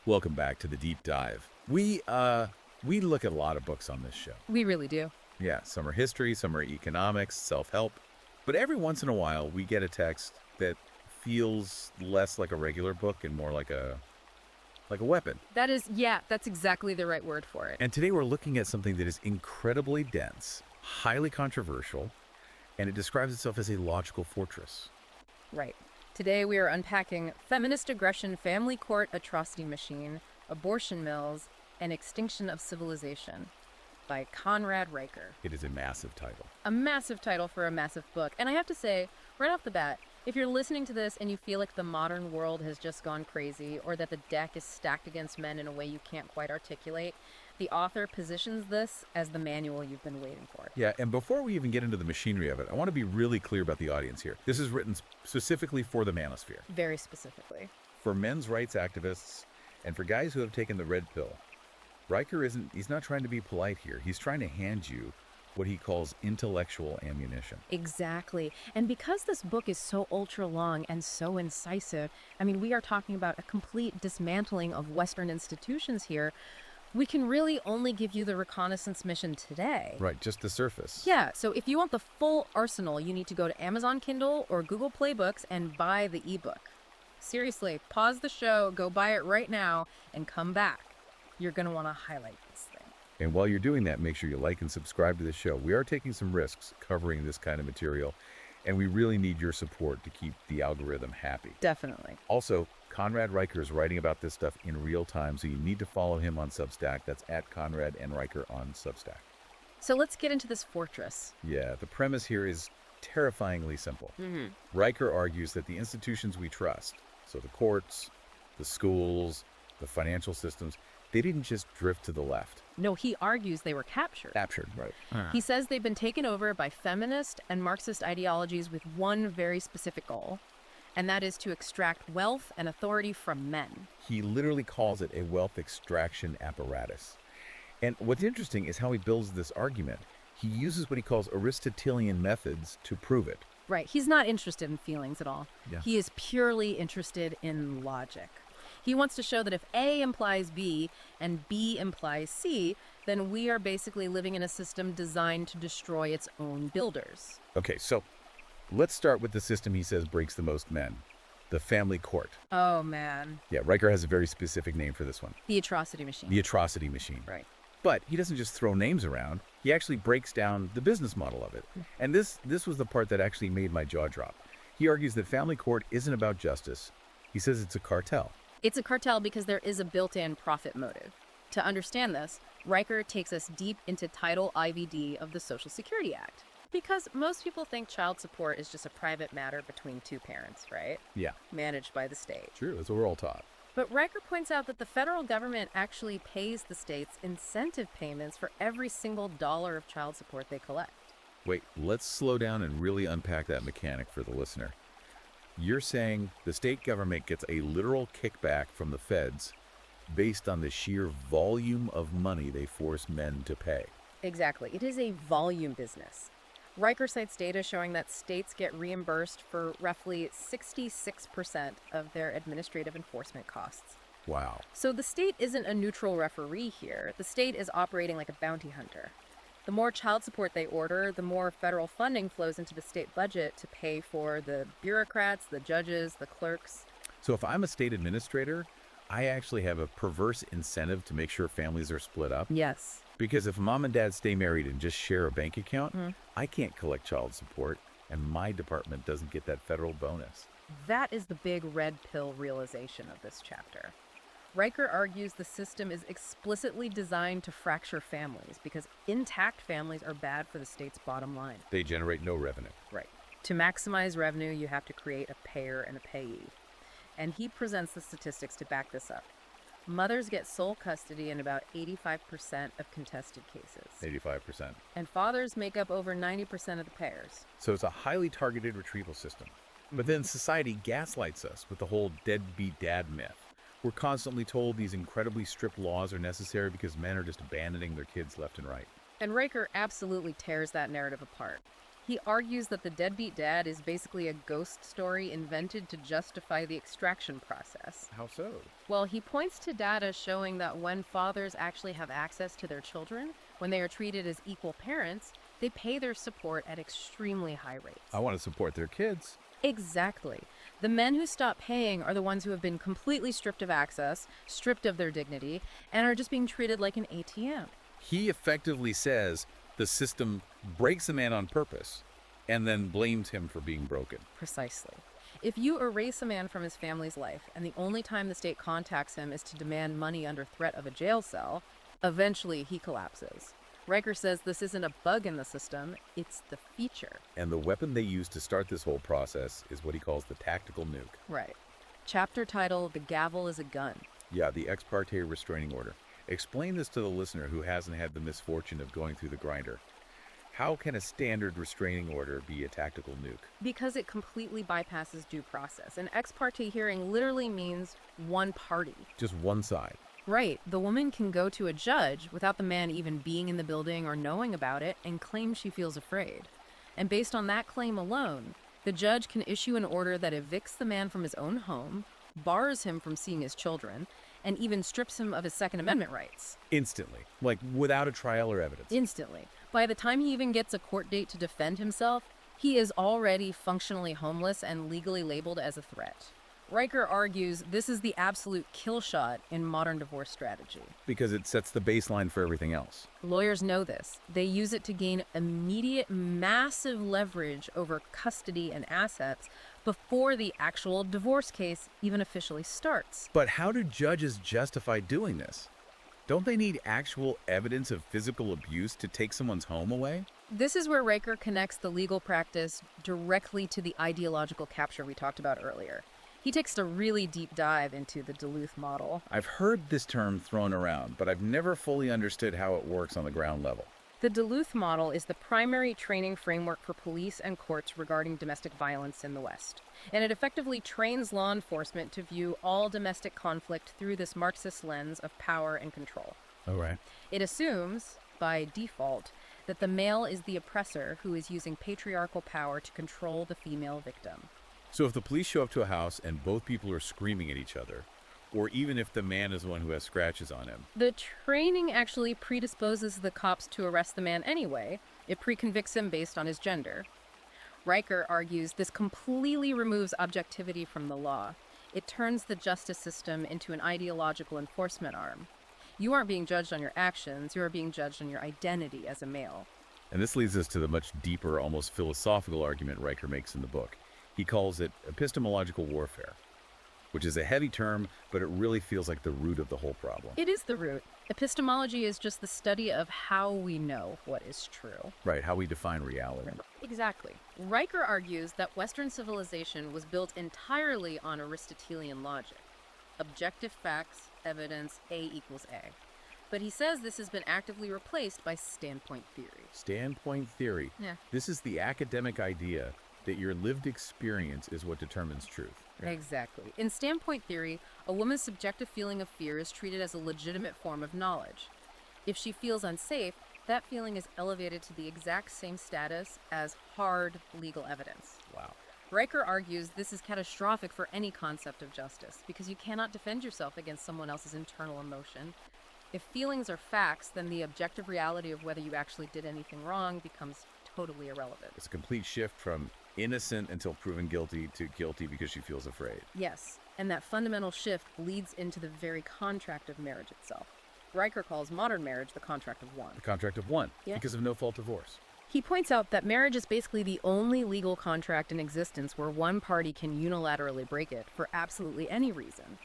Welcome back to the deep dive. We look at a lot of books on this show. We really do. Yeah, some are history, some are economics, self-help. But every once in a while, we get a text that feels less like a regular book and more like a weapon. That's exactly the right word for it. And today we're looking at something that is incredibly dense, highly controversial, and it describes itself as a logical fortress. Right. Today we are unpacking Feminist Aggression, Family Court Atrocity Machine, Abortion Mills, and Extinction of Civilization by Conrad Riker. It is a massive title. A massive title for a massive book. And I have to say, right off the bat, if you're listening to this and you feel like the modern world has just gone crazy or that the deck is stacked against men in a way you can't quite articulate, the author positions this as the manual you've been waiting for. Yeah, and before we even get into the machinery of it, I want to be really clear about the audience here. This is written specifically for the manosphere, Very specifically. for men's rights activists, and for guys who have taken the red pill. Riker he's not trying to be polite here. He's trying to hand you what he calls intellectual ammunition. Exactly. And because this book is so ultra long and so incisive, we are talking about a complete dismantling of Western institutions here. We can really only give you the reconnaissance mission today. Right, just the surface. Yeah, so if you want the full arsenal, you need to go to Amazon Kindle or Google Play Books and buy the ebook. Seriously, pause the show, go buy it right now, and come back. You're going to want to highlight this thing. And while you're doing that, make sure you like and subscribe to the show. We are taking some risks covering this kind of material, and we really need your support to keep the algorithm happy. Definitely. Also, Conrad Riker is writing about this stuff in real time, so you need to follow him on Substack. That's at Conrad and Riker on Substack. So let's get into this fortress. Yeah, the premise here is terrifyingly simple. Riker argues that the institutions we trust, so the courts, the schools, the financial systems, they didn't just drift to the left. No, he argues they were captured. Captured, right. He says they've been taken over by feminist and Marxist ideologies with one very specific goal, and that is to extract wealth and authority from men. He literally calls it a wealth extraction apparatus. And what's interesting is how he builds this argument. He uses what he calls Aristotelian methods to prove it. Right, he's not interested in feelings at all. Yeah. He is purely interested in logic. He wants to show that if A implies B and B implies C, then we are basically living in a system designed to destroy its own builders. Okay, so let's start with the system he says breaks the most men, the family court. Oh, man. Yeah, Riker has a very specific name for this one, The atrocity machine. the atrocity machine. Right. But he doesn't just throw names around. He actually breaks down the business model of it. And this was the part that actually made my jaw drop. He argues that family court isn't about justice. He says it's a cartel. It's a cartel because there is a built-in profit motive. To understand this, Riker takes us deep into Title IVD of the Social Security Act. Because most people think child support is just a private matter between two parents, right? Yeah, Managed by the state. true. That's what we're all taught. But Riker points out that the federal government actually pays the states incentive payments for every single dollar of child support they collect. Wait, let's slow down and really unpack that mechanic for the listener. You're saying the state government gets a literal kickback from the feds based on the sheer volume of money they force men to pay. Exactly. It is a volume business. Riker cites data showing that states get reimbursed for roughly 66% of their administrative enforcement costs. Wow. So the state isn't a neutral referee here. The state is operating like a bounty hunter. The more child support they order, the more federal funding flows into the state budget to pay for the bureaucrats, the judges, the clerks. So if I'm a state administrator, I actually have a perverse incentive to make sure families are split up. Yes. Because if mom and dad stay married and just share a bank account, I can't collect child support, and my department doesn't get that federal bonus. That is the big red pill realization of this chapter. Riker argues the system is explicitly designed to fracture families because intact families are bad for the state's bottom line. They generate no revenue. Right. To maximize revenue, you have to create a payer and a payee. And he presents the statistics to back this up. Mothers get sole custody in about 85% of contested cases. 85%. And fathers make up over 90% of the pairs. So it's a highly targeted retrieval system. But then society gaslights us with the whole deadbeat dad myth. We're constantly told these incredibly strict laws are necessary because men are just abandoning their kids left and right. And Riker absolutely tears that narrative apart. He argues that the deadbeat dad is basically a ghost story invented to justify the extraction process. How so? Well, he points to data showing that when fathers actually have access to their children, when they are treated as equal parents, they pay their support at extremely high rates. I want to support their kids. Exactly. The men who stop paying are the ones who have been completely stripped of access, stripped of their dignity, and are just being treated like an ATM. He effectively says the system breaks a man on purpose and then blames him for being broken. Precisely. If you erase a man from his family's life and the only time the state contacts him is to demand money under threat of a jail cell, eventually he collapses. Riker says this isn't a bug in the system, it's the feature. And the weapon they use to start this whole process is what he calls the tactical nuke. Right. Chapter title, The Gavel is a Gun. Yeah, the ex parte restraining order. Explain this to the listener who hasn't had the misfortune of going through the grinder. How can a standard restraining order be a tactical nuke? Because it completely bypasses due process. An ex parte hearing literally means one party. Just one side. Right. The woman can go to a judge without the man even being in the building or knowing about it and claim she feels afraid. And based on that claim alone, the judge can issue an order that evicts the man from his own home, bars him from seeing his children, and even strips him of his Second Amendment rights. Instantly. Like without a trial or evidence. Instantly. By the time he even gets a court date to defend himself, he is already functionally homeless and legally labeled as a threat. Riker argues this is the absolute kill shot in modern divorce strategy. Because it sets the baseline for everything else. Lawyers know this. They use it to gain immediate, massive leverage over custody and assets before the actual divorce case even officially starts. But how do judges justify doing this? Don't they need actual evidence of physical abuse to take someone's home away? This is where Riker connects the legal practice directly to the ideological capture we talked about earlier. He takes a really deep dive into the Duluth model. I've heard this term thrown around, but I've never fully understood how it works on the ground level. The Duluth model is the primary training framework for police and courts regarding domestic violence in the West. And it effectively trains law enforcement to view all domestic conflict through this Marxist lens of power and control. All right. It assumes, by default, that the male is the oppressor who is using patriarchal power to control the female victim. So if the police show up to a house and both people are screaming at each other, or even if the man is the one who has scratches on him. The training actually predisposes the cops to arrest the man anyway. It pre-convicts him based on his gender. Riker argues this completely removes objectivity from the law. It turns the justice system into an ideological enforcement arm. You aren't being judged on your actions, you are being judged on your identity as a male. And this leads us to the much deeper, almost philosophical argument Riker makes in the book. He calls it epistemological warfare, which is a heavy term, but it really feels like the root of the whole problem. It is the root. Epistemology is just the study of how we know what is true. Right, how we define reality. Exactly. Riker argues that Western civilization was built entirely on Aristotelian logic. Objective facts, evidence, A equals A. But he says this has been actively replaced by standpoint theory. Standpoint theory. Yeah. This is the academic idea that your lived experience is what determines truth. Exactly. In standpoint theory, a woman's subjective feeling of fear is treated as a legitimate form of knowledge. If she feels unsafe, that feeling is elevated to the exact same status as hard legal evidence. Wow. Riker argues this is catastrophic for any concept of justice because you cannot defend yourself against someone else's internal emotion. If feelings are facts, then the objective reality of whether you actually did anything wrong becomes totally irrelevant. It's a complete shift from innocent until proven guilty to guilty because she feels afraid. Yes, and that fundamental shift leads into the very contract of marriage itself. Riker calls modern marriage the contract of one. The contract of one, Yeah. because of no-fault divorce. He points out that marriage is basically the only legal contract in existence where one party can unilaterally break it for absolutely any reason.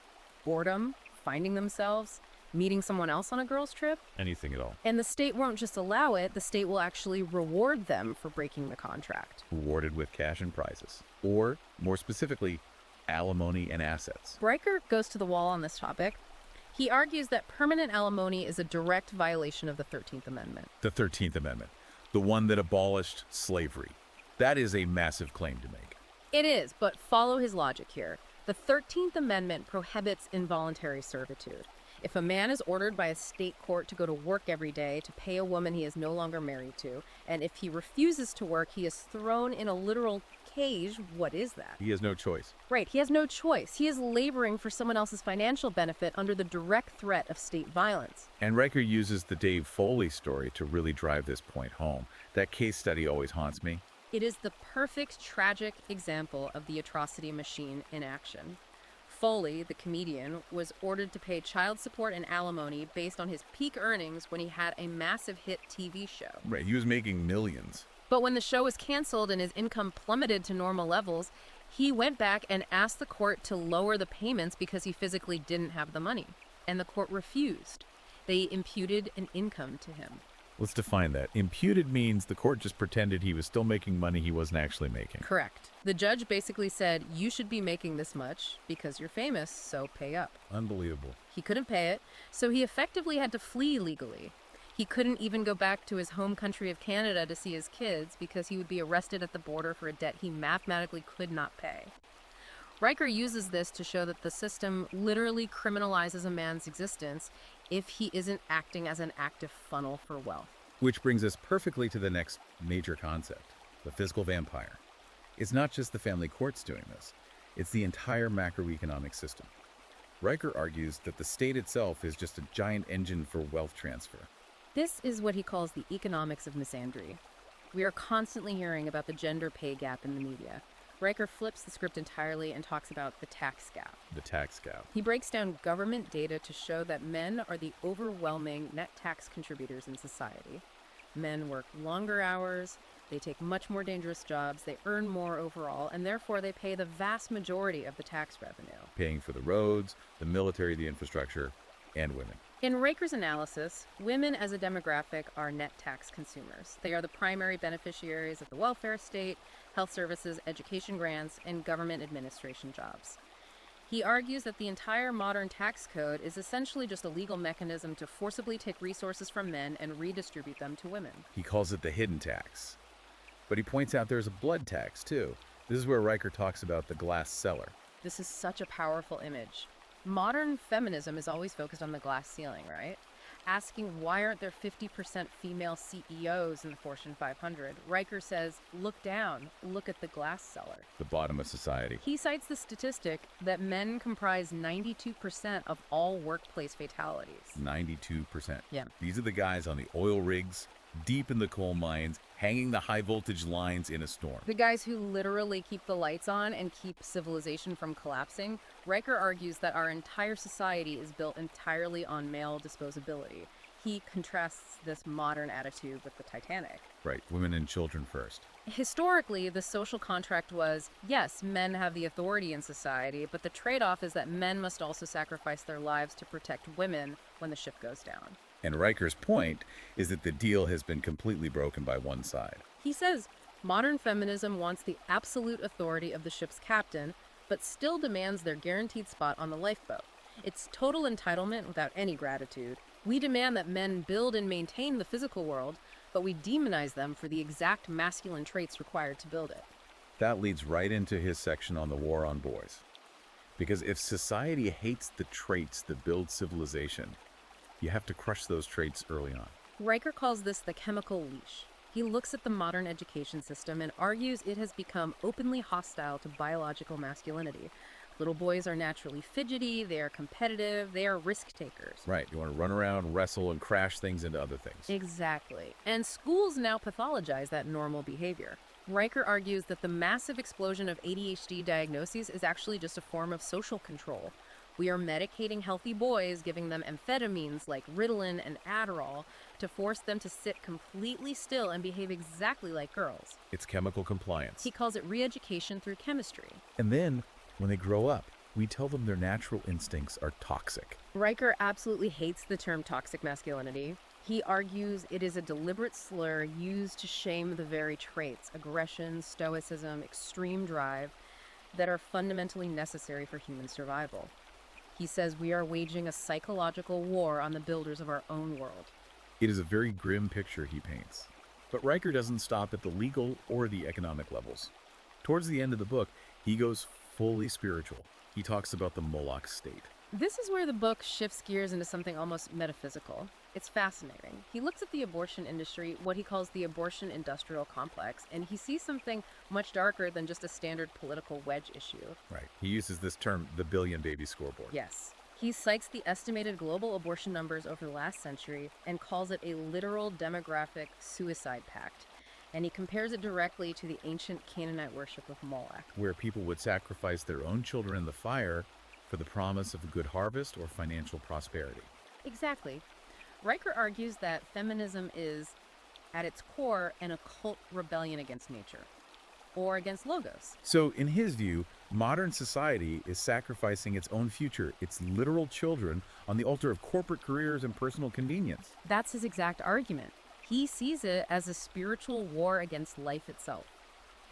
Boredom, finding themselves, meeting someone else on a girl's trip. Anything at all. And the state won't just allow it, the state will actually reward them for breaking the contract. Rewarded with cash and prizes. Or, more specifically, alimony and assets. Riker goes to the wall on this topic. He argues that permanent alimony is a direct violation of the 13th Amendment. The 13th Amendment. The one that abolished slavery. That is a massive claim to make. It is, but follow his logic here. The 13th Amendment prohibits involuntary servitude. If a man is ordered by a state court to go to work every day to pay a woman he is no longer married to, and if he refuses to work, he is thrown in a literal cage, what is that? He has no choice. Right, he has no choice. He is laboring for someone else's financial benefit under the direct threat of state violence. And Riker uses the Dave Foley story to really drive this point home. That case study always haunts me. It is the perfect, tragic example of the atrocity machine in action. Foley, the comedian, was ordered to pay child support and alimony based on his peak earnings when he had a massive hit TV show. Right, he was making millions. But when the show was canceled and his income plummeted to normal levels, he went back and asked the court to lower the payments because he physically didn't have the money. And the court refused. They imputed an income to him. Let's define that. Imputed means the court just pretended he was still making money he wasn't actually making. Correct. The judge basically said, you should be making this much because you're famous, so pay up. Unbelievable. He couldn't pay it, so he effectively had to flee legally. He couldn't even go back to his home country of Canada to see his kids because he would be arrested at the border for a debt he mathematically could not pay. Riker uses this to show that the system literally criminalizes a man's existence if he isn't acting as an active funnel for wealth. Which brings us perfectly to the next major concept, the fiscal vampire. It's not just the family courts doing this. It's the entire macroeconomic system. Riker argues that the state itself is just a giant engine for wealth transfer. This is what he calls the economics of misandry. We are constantly hearing about the gender pay gap in the media. Riker flips the script entirely and talks about the tax gap. The tax gap. He breaks down government data to show that men are the overwhelming net tax contributors in society. Men work longer hours, they take much more dangerous jobs, they earn more overall, and therefore they pay the vast majority of the tax revenue. Paying for the roads, the military, the infrastructure, and women. In Riker's analysis, women as a demographic are net tax consumers. They are the primary beneficiaries of the welfare state, health services, education grants, and government administration jobs. He argues that the entire modern tax code is essentially just a legal mechanism to forcibly take resources from men and redistribute them to women. He calls it the hidden tax. But he points out there's a blood tax, too. This is where Riker talks about the glass cellar. This is such a powerful image. Modern feminism is always focused on the glass ceiling, right? Asking why aren't there 50% female CEOs in the Fortune 500, Riker says, look down, look at the glass cellar. The bottom of society. He cites the statistic that men comprise 92% of all workplace fatalities. 92%. Yeah. These are the guys on the oil rigs, deep in the coal mines, hanging the high voltage lines in a storm. The guys who literally keep the lights on and keep civilization from collapsing. Riker argues that our entire society is built entirely on male disposability. He contrasts this modern attitude with the Titanic. Right, women and children first. Historically, the social contract was, yes, men have the authority in society, but the trade-off is that men must also sacrifice their lives to protect women when the ship goes down. And Riker's point is that the deal has been completely broken by one side. He says, modern feminism wants the absolute authority of the ship's captain, but still demands their guaranteed spot on the lifeboat. It's total entitlement without any gratitude. We demand that men build and maintain the physical world, but we demonize them for the exact masculine traits required to build it. That leads right into his section on the war on boys. Because if society hates the traits that build civilization, you have to crush those traits early on. Riker calls this the chemical leash. He looks at the modern education system and argues it has become openly hostile to biological masculinity. Little boys are naturally fidgety, they are competitive, they are risk takers. Right, you want to run around, wrestle, and crash things into other things. Exactly. And schools now pathologize that normal behavior. Riker argues that the massive explosion of ADHD diagnoses is actually just a form of social control. We are medicating healthy boys, giving them amphetamines like Ritalin and Adderall to force them to sit completely still and behave exactly like girls. It's chemical compliance. He calls it re-education through chemistry. And then, when they grow up, we tell them their natural instincts are toxic. Riker absolutely hates the term toxic masculinity. He argues it is a deliberate slur used to shame the very traits, aggression, stoicism, extreme drive, that are fundamentally necessary for human survival. He says we are waging a psychological war on the builders of our own world. It is a very grim picture he paints. But Riker doesn't stop at the legal or the economic levels. Towards the end of the book, he goes fully spiritual. He talks about the Moloch state. This is where the book shifts gears into something almost metaphysical. It's fascinating. He looks at the abortion industry, what he calls the abortion industrial complex, and he sees something much darker than just a standard political wedge issue. Right. He uses this term, the billion baby scoreboard. Yes. He cites the estimated global abortion numbers over the last century and calls it a literal demographic suicide pact. And he compares it directly to the ancient Canaanite worship of Moloch. Where people would sacrifice their own children in the fire for the promise of a good harvest or financial prosperity. Exactly. Riker argues that feminism is, at its core, an occult rebellion against nature, or against logos. So, in his view, modern society is sacrificing its own future, its literal children, on the altar of corporate careers and personal convenience. That's his exact argument. He sees it as a spiritual war against life itself.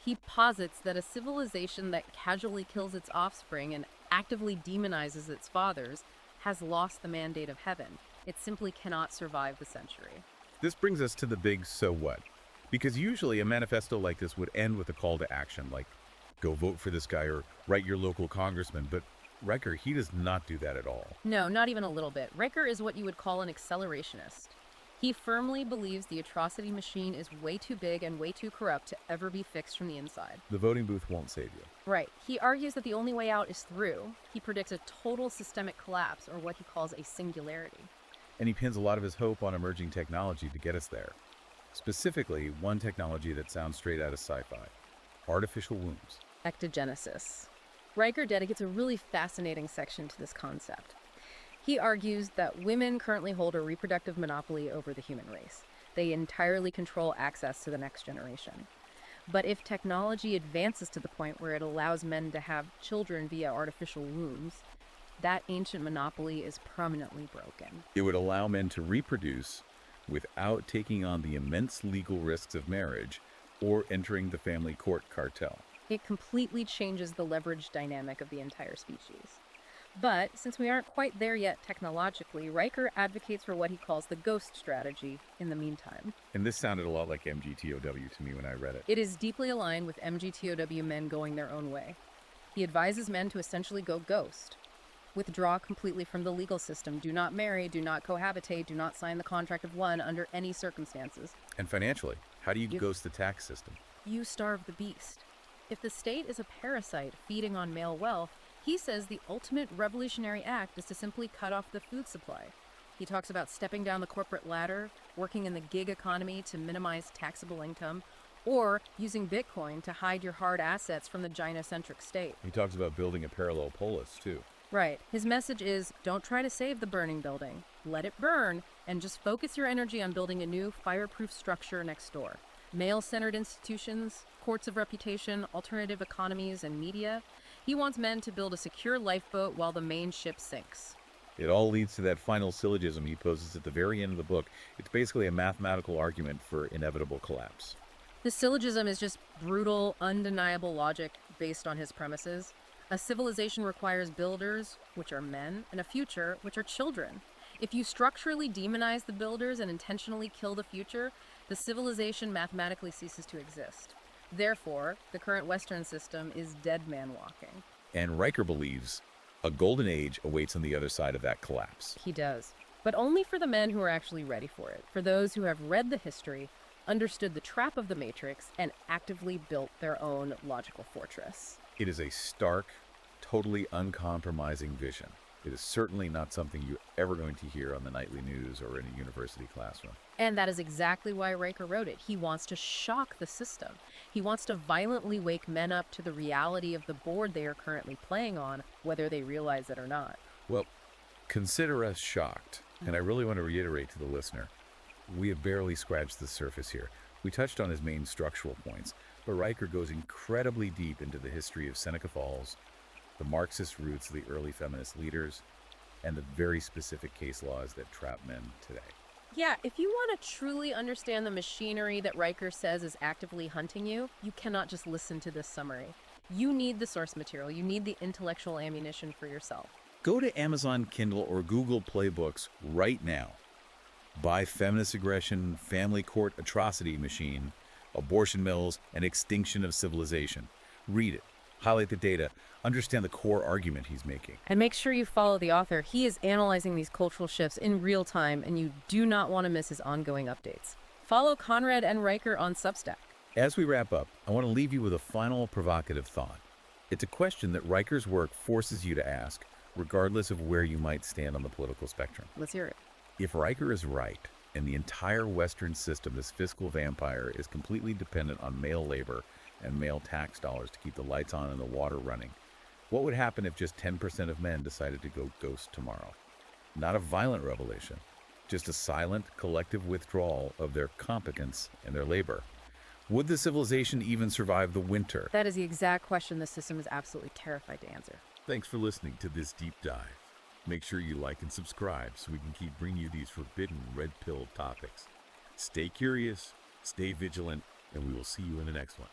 He posits that a civilization that casually kills its offspring and actively demonizes its fathers has lost the mandate of heaven. It simply cannot survive the century. This brings us to the big so what? Because usually a manifesto like this would end with a call to action, like go vote for this guy or write your local congressman, but Riker, he does not do that at all. No, not even a little bit. Riker is what you would call an accelerationist. He firmly believes the atrocity machine is way too big and way too corrupt to ever be fixed from the inside. The voting booth won't save you. Right. He argues that the only way out is through. He predicts a total systemic collapse, or what he calls a singularity. And he pins a lot of his hope on emerging technology to get us there. Specifically, one technology that sounds straight out of sci-fi: artificial wombs. Ectogenesis. Riker dedicates a really fascinating section to this concept. He argues that women currently hold a reproductive monopoly over the human race. They entirely control access to the next generation. But if technology advances to the point where it allows men to have children via artificial wombs, that ancient monopoly is permanently broken. It would allow men to reproduce without taking on the immense legal risks of marriage or entering the family court cartel. It completely changes the leverage dynamic of the entire species. But since we aren't quite there yet technologically, Riker advocates for what he calls the ghost strategy in the meantime. And this sounded a lot like MGTOW to me when I read it. It is deeply aligned with MGTOW men going their own way. He advises men to essentially go ghost. Withdraw completely from the legal system. Do not marry, do not cohabitate, do not sign the contract of one under any circumstances. And financially, how do you ghost the tax system? You starve the beast. If the state is a parasite feeding on male wealth, he says the ultimate revolutionary act is to simply cut off the food supply. He talks about stepping down the corporate ladder, working in the gig economy to minimize taxable income, or using Bitcoin to hide your hard assets from the gynocentric state. He talks about building a parallel polis, too. Right. His message is, don't try to save the burning building. Let it burn, and just focus your energy on building a new fireproof structure next door. Male-centered institutions, courts of reputation, alternative economies, and media. He wants men to build a secure lifeboat while the main ship sinks. It all leads to that final syllogism he poses at the very end of the book. It's basically a mathematical argument for inevitable collapse. The syllogism is just brutal, undeniable logic based on his premises. A civilization requires builders, which are men, and a future, which are children. If you structurally demonize the builders and intentionally kill the future, the civilization mathematically ceases to exist. Therefore, the current Western system is dead man walking. And Riker believes a golden age awaits on the other side of that collapse. He does. But only for the men who are actually ready for it. For those who have read the history, understood the trap of the Matrix, and actively built their own logical fortress. It is a stark, totally uncompromising vision. It is certainly not something you're ever going to hear on the nightly news or in a university classroom. And that is exactly why Riker wrote it. He wants to shock the system. He wants to violently wake men up to the reality of the board they are currently playing on, whether they realize it or not. Well, consider us shocked. And I really want to reiterate to the listener, we have barely scratched the surface here. We touched on his main structural points, but Riker goes incredibly deep into the history of Seneca Falls, the Marxist roots of the early feminist leaders, and the very specific case laws that trap men today. Yeah, if you want to truly understand the machinery that Riker says is actively hunting you, you cannot just listen to this summary. You need the source material. You need the intellectual ammunition for yourself. Go to Amazon Kindle or Google Play Books right now. Buy Feminist Aggression, Family Court Atrocity Machine, Abortion Mills, and Extinction of Civilization. Read it. Highlight the data, understand the core argument he's making. And make sure you follow the author. He is analyzing these cultural shifts in real time, and you do not want to miss his ongoing updates. Follow Conrad and Riker on Substack. As we wrap up, I want to leave you with a final provocative thought. It's a question that Riker's work forces you to ask, regardless of where you might stand on the political spectrum. Let's hear it. If Riker is right, and the entire Western system, this fiscal vampire, is completely dependent on male labor and male tax dollars to keep the lights on and the water running, what would happen if just 10% of men decided to go ghost tomorrow? Not a violent revelation, just a silent, collective withdrawal of their competence and their labor. Would the civilization even survive the winter? That is the exact question the system is absolutely terrified to answer. Thanks for listening to this deep dive. Make sure you like and subscribe so we can keep bringing you these forbidden red-pilled topics. Stay curious, stay vigilant, and we will see you in the next one.